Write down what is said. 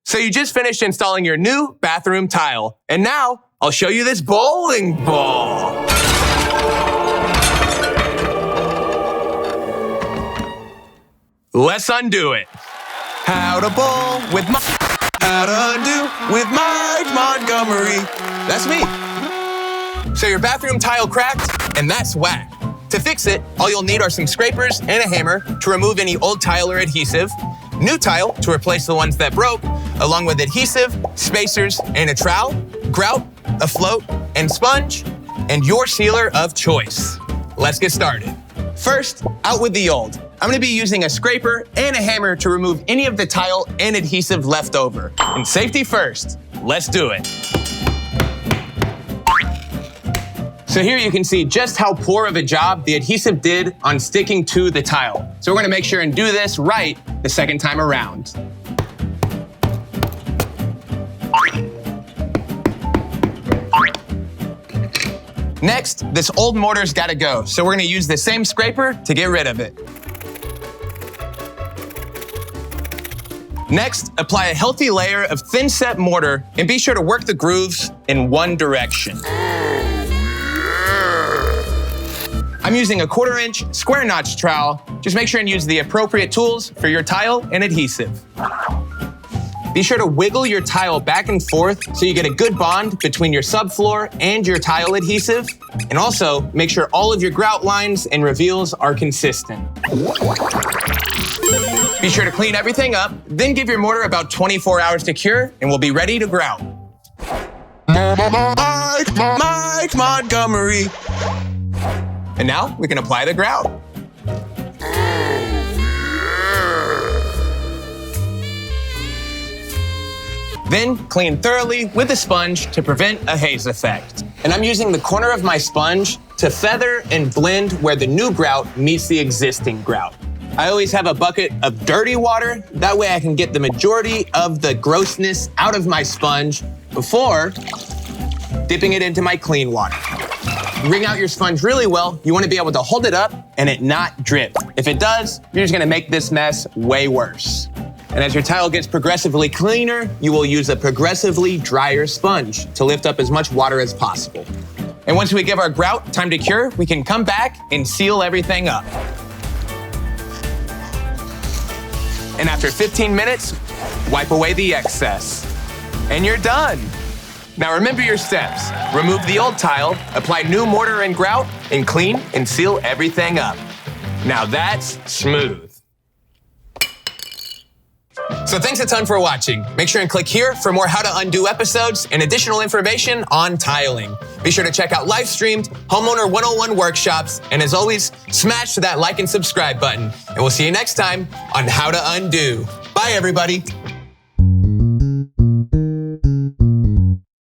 So you just finished installing your new bathroom tile. And now I'll show you this bowling ball. Let's undo it. How to bowl with How to undo with Mike Montgomery. That's me. So your bathroom tile cracked, and that's whack. To fix it, all you'll need are some scrapers and a hammer to remove any old tile or adhesive, new tile to replace the ones that broke, along with adhesive, spacers, and a trowel, grout, a float, and sponge, and your sealer of choice. Let's get started. First, out with the old. I'm gonna be using a scraper and a hammer to remove any of the tile and adhesive left over. And safety first, let's do it. So here you can see just how poor of a job the adhesive did on sticking to the tile. So we're gonna make sure and do this right the second time around. Next, this old mortar's gotta go, so we're gonna use the same scraper to get rid of it. Next, apply a healthy layer of thin-set mortar and be sure to work the grooves in one direction. I'm using a 1/4-inch square notch trowel. Just make sure and use the appropriate tools for your tile and adhesive. Be sure to wiggle your tile back and forth so you get a good bond between your subfloor and your tile adhesive. And also, make sure all of your grout lines and reveals are consistent. Be sure to clean everything up, then give your mortar about 24 hours to cure, and we'll be ready to grout. Mike Montgomery. And now we can apply the grout. Then clean thoroughly with a sponge to prevent a haze effect. And I'm using the corner of my sponge to feather and blend where the new grout meets the existing grout. I always have a bucket of dirty water. That way I can get the majority of the grossness out of my sponge before dipping it into my clean water. Wring out your sponge really well. You want to be able to hold it up and it not drip. If it does, you're just going to make this mess way worse. And as your tile gets progressively cleaner, you will use a progressively drier sponge to lift up as much water as possible. And once we give our grout time to cure, we can come back and seal everything up. And after 15 minutes, wipe away the excess. And you're done. Now remember your steps. Remove the old tile, apply new mortar and grout, and clean and seal everything up. Now that's smooth. So thanks a ton for watching. Make sure and click here for more How to Undo episodes and additional information on tiling. Be sure to check out live-streamed Homeowner 101 workshops. And as always, smash that like and subscribe button. And we'll see you next time on How to Undo. Bye, everybody.